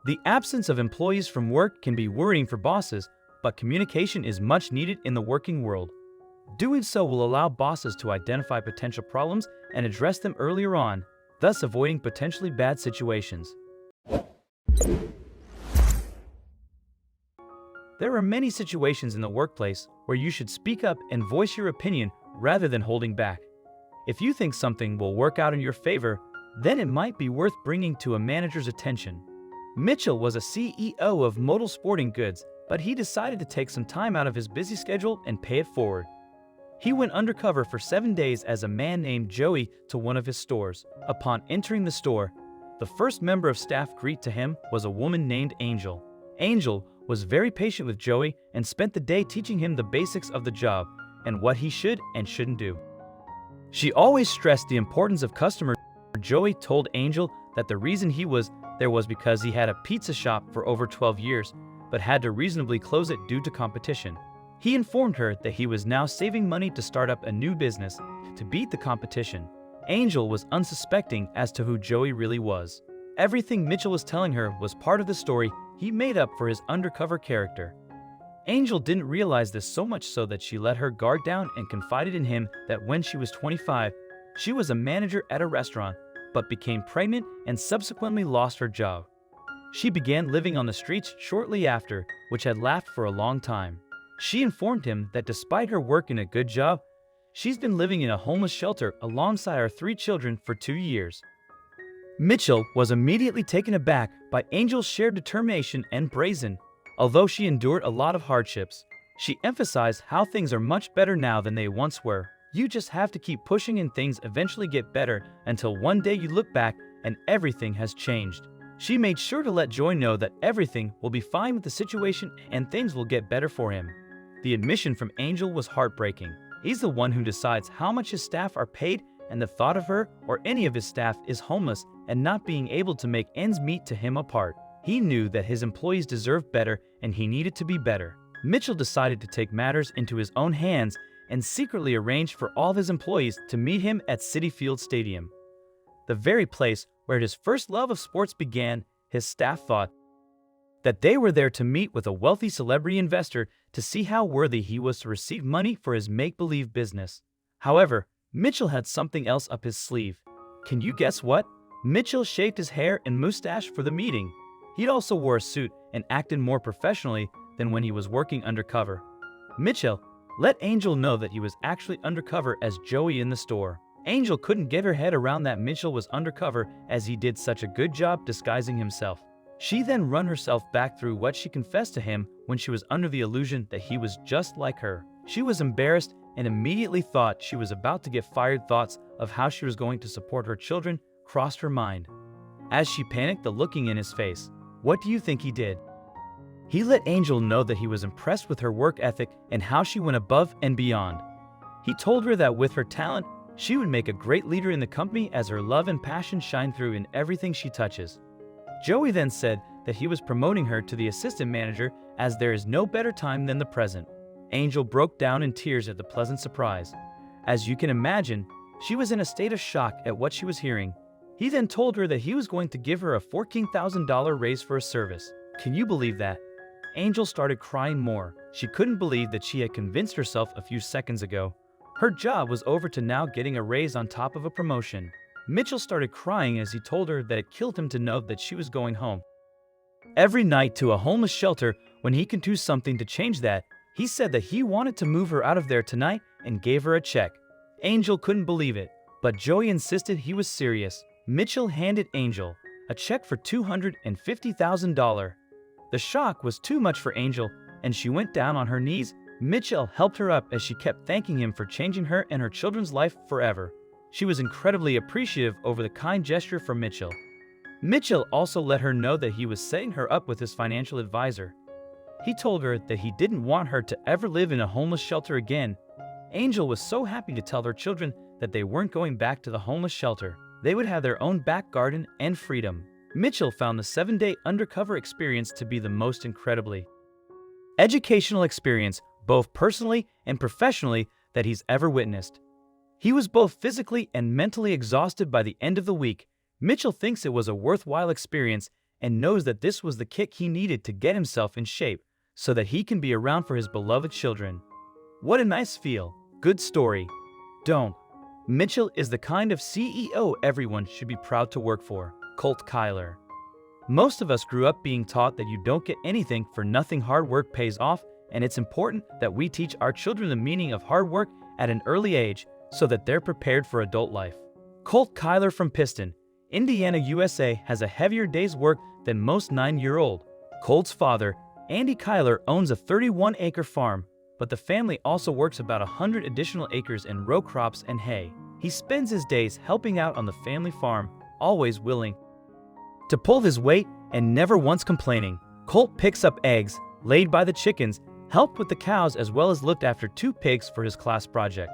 The absence of employees from work can be worrying for bosses, but communication is much needed in the working world. Doing so will allow bosses to identify potential problems and address them earlier on, thus avoiding potentially bad situations. There are many situations in the workplace where you should speak up and voice your opinion rather than holding back. If you think something will work out in your favor, then it might be worth bringing to a manager's attention. Mitchell was a CEO of Modal Sporting Goods, but he decided to take some time out of his busy schedule and pay it forward. He went undercover for 7 days as a man named Joey to one of his stores. Upon entering the store, the first member of staff greeted to him was a woman named Angel. Angel was very patient with Joey and spent the day teaching him the basics of the job and what he should and shouldn't do. She always stressed the importance of customers. Joey told Angel that the reason he was there was because he had a pizza shop for over 12 years, but had to reasonably close it due to competition. He informed her that he was now saving money to start up a new business to beat the competition. Angel was unsuspecting as to who Joey really was. Everything Mitchell was telling her was part of the story he made up for his undercover character. Angel didn't realize this, so much so that she let her guard down and confided in him that when she was 25, she was a manager at a restaurant, but became pregnant and subsequently lost her job. She began living on the streets shortly after, which had lasted for a long time. She informed him that despite her work in a good job, she's been living in a homeless shelter alongside her 3 children for 2 years. Mitchell was immediately taken aback by Angel's shared determination and brazen. Although she endured a lot of hardships, she emphasized how things are much better now than they once were. You just have to keep pushing and things eventually get better until one day you look back and everything has changed. She made sure to let Joey know that everything will be fine with the situation and things will get better for him. The admission from Angel was heartbreaking. He's the one who decides how much his staff are paid, and the thought of her or any of his staff is homeless and not being able to make ends meet to him apart. He knew that his employees deserved better and he needed to be better. Mitchell decided to take matters into his own hands and secretly arranged for all of his employees to meet him at Citi Field Stadium, the very place where his first love of sports began. His staff thought that they were there to meet with a wealthy celebrity investor to see how worthy he was to receive money for his make-believe business. However, Mitchell had something else up his sleeve. Can you guess what? Mitchell shaved his hair and mustache for the meeting. He also wore a suit and acted more professionally than when he was working undercover. Mitchell let Angel know that he was actually undercover as Joey in the store. Angel couldn't get her head around that Mitchell was undercover, as he did such a good job disguising himself. She then ran herself back through what she confessed to him when she was under the illusion that he was just like her. She was embarrassed and immediately thought she was about to get fired. Thoughts of how she was going to support her children crossed her mind. As she panicked, the looking in his face, what do you think he did? He let Angel know that he was impressed with her work ethic and how she went above and beyond. He told her that with her talent, she would make a great leader in the company as her love and passion shine through in everything she touches. Joey then said that he was promoting her to the assistant manager, as there is no better time than the present. Angel broke down in tears at the pleasant surprise. As you can imagine, she was in a state of shock at what she was hearing. He then told her that he was going to give her a $14,000 raise for her service. Can you believe that? Angel started crying more. She couldn't believe that she had convinced herself a few seconds ago. Her job was over to now getting a raise on top of a promotion. Mitchell started crying as he told her that it killed him to know that she was going home every night to a homeless shelter when he could do something to change that. He said that he wanted to move her out of there tonight and gave her a check. Angel couldn't believe it, but Joey insisted he was serious. Mitchell handed Angel a check for $250,000. The shock was too much for Angel, and she went down on her knees. Mitchell helped her up as she kept thanking him for changing her and her children's life forever. She was incredibly appreciative over the kind gesture from Mitchell. Mitchell also let her know that he was setting her up with his financial advisor. He told her that he didn't want her to ever live in a homeless shelter again. Angel was so happy to tell her children that they weren't going back to the homeless shelter. They would have their own back garden and freedom. Mitchell found the 7-day undercover experience to be the most incredibly educational experience, both personally and professionally, that he's ever witnessed. He was both physically and mentally exhausted by the end of the week. Mitchell thinks it was a worthwhile experience and knows that this was the kick he needed to get himself in shape so that he can be around for his beloved children. What a nice feel. Good story. Don't. Mitchell is the kind of CEO everyone should be proud to work for. Colt Kyler. Most of us grew up being taught that you don't get anything for nothing. Hard work pays off, and it's important that we teach our children the meaning of hard work at an early age so that they're prepared for adult life. Colt Kyler from Piston, Indiana, USA has a heavier day's work than most 9-year-old. Colt's father, Andy Kyler, owns a 31-acre farm, but the family also works about 100 additional acres in row crops and hay. He spends his days helping out on the family farm, always willing to pull his weight and never once complaining. Colt picks up eggs laid by the chickens, helped with the cows, as well as looked after 2 pigs for his class project.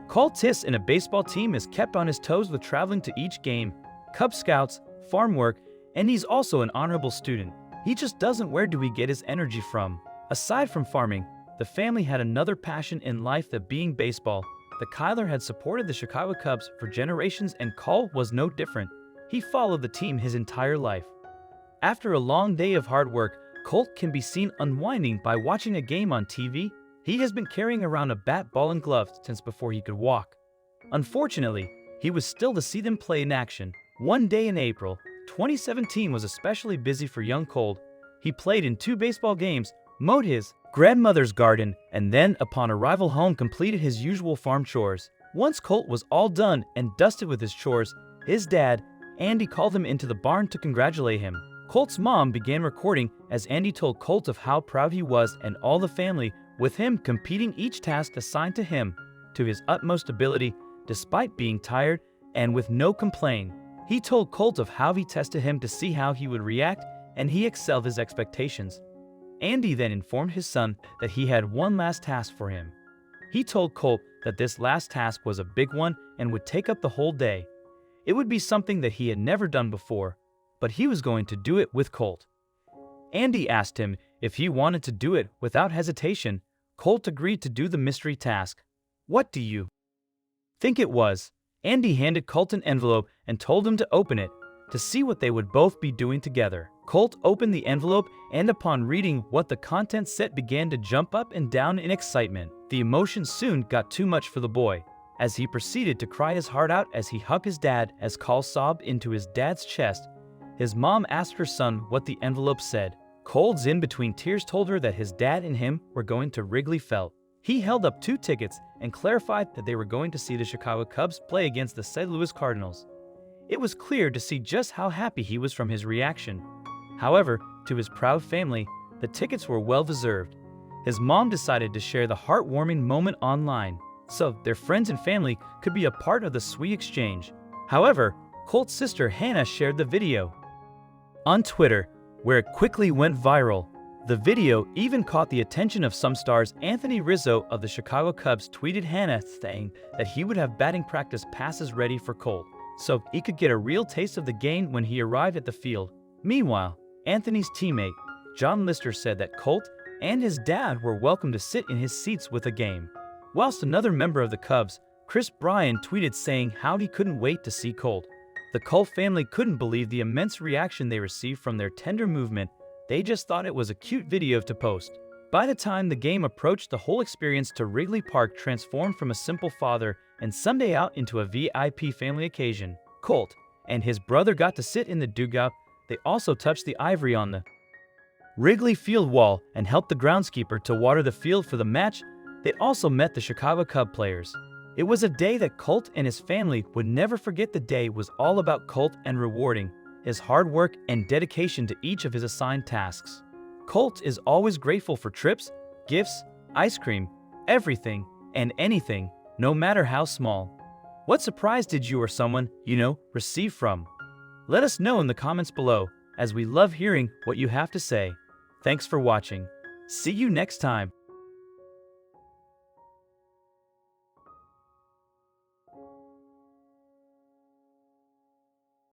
Colt Tiss in a baseball team is kept on his toes with traveling to each game, Cub Scouts, farm work, and he's also an honorable student. He just doesn't. Where do he get his energy from? Aside from farming, the family had another passion in life, that being baseball. The Kyler had supported the Chicago Cubs for generations, and Colt was no different. He followed the team his entire life. After a long day of hard work, Colt can be seen unwinding by watching a game on TV. He has been carrying around a bat, ball, and gloves since before he could walk. Unfortunately, he was still to see them play in action. One day in April 2017 was especially busy for young Colt. He played in 2 baseball games, mowed his grandmother's garden, and then, upon arrival home, completed his usual farm chores. Once Colt was all done and dusted with his chores, his dad, Andy, called him into the barn to congratulate him. Colt's mom began recording as Andy told Colt of how proud he was and all the family, with him completing each task assigned to him to his utmost ability, despite being tired and with no complaint. He told Colt of how he tested him to see how he would react, and he excelled his expectations. Andy then informed his son that he had one last task for him. He told Colt that this last task was a big one and would take up the whole day. It would be something that he had never done before, but he was going to do it with Colt. Andy asked him if he wanted to do it without hesitation. Colt agreed to do the mystery task. What do you think it was? Andy handed Colt an envelope and told him to open it to see what they would both be doing together. Colt opened the envelope, and upon reading what the contents said, began to jump up and down in excitement. The emotion soon got too much for the boy, as he proceeded to cry his heart out as he hugged his dad. As Colt sobbed into his dad's chest, his mom asked her son what the envelope said. Colt, in between tears, told her that his dad and him were going to Wrigley Field. He held up 2 tickets and clarified that they were going to see the Chicago Cubs play against the St. Louis Cardinals. It was clear to see just how happy he was from his reaction. However, to his proud family, the tickets were well deserved. His mom decided to share the heartwarming moment online, so their friends and family could be a part of the sweet exchange. However, Colt's sister Hannah shared the video on Twitter, where it quickly went viral. The video even caught the attention of some stars. Anthony Rizzo of the Chicago Cubs tweeted Hannah saying that he would have batting practice passes ready for Colt, so he could get a real taste of the game when he arrived at the field. Meanwhile, Anthony's teammate, John Lister, said that Colt and his dad were welcome to sit in his seats with a game. Whilst another member of the Cubs, Chris Bryan, tweeted saying how he couldn't wait to see Colt. The Colt family couldn't believe the immense reaction they received from their tender movement. They just thought it was a cute video to post. By the time the game approached, the whole experience to Wrigley Park transformed from a simple father and Sunday out into a VIP family occasion. Colt and his brother got to sit in the dugout. They also touched the ivory on the Wrigley Field wall and helped the groundskeeper to water the field for the match. They also met the Chicago Cub players. It was a day that Colt and his family would never forget. The day was all about Colt and rewarding his hard work and dedication to each of his assigned tasks. Colt is always grateful for trips, gifts, ice cream, everything and anything, no matter how small. What surprise did you or someone you know receive from? Let us know in the comments below, as we love hearing what you have to say. Thanks for watching. See you next time.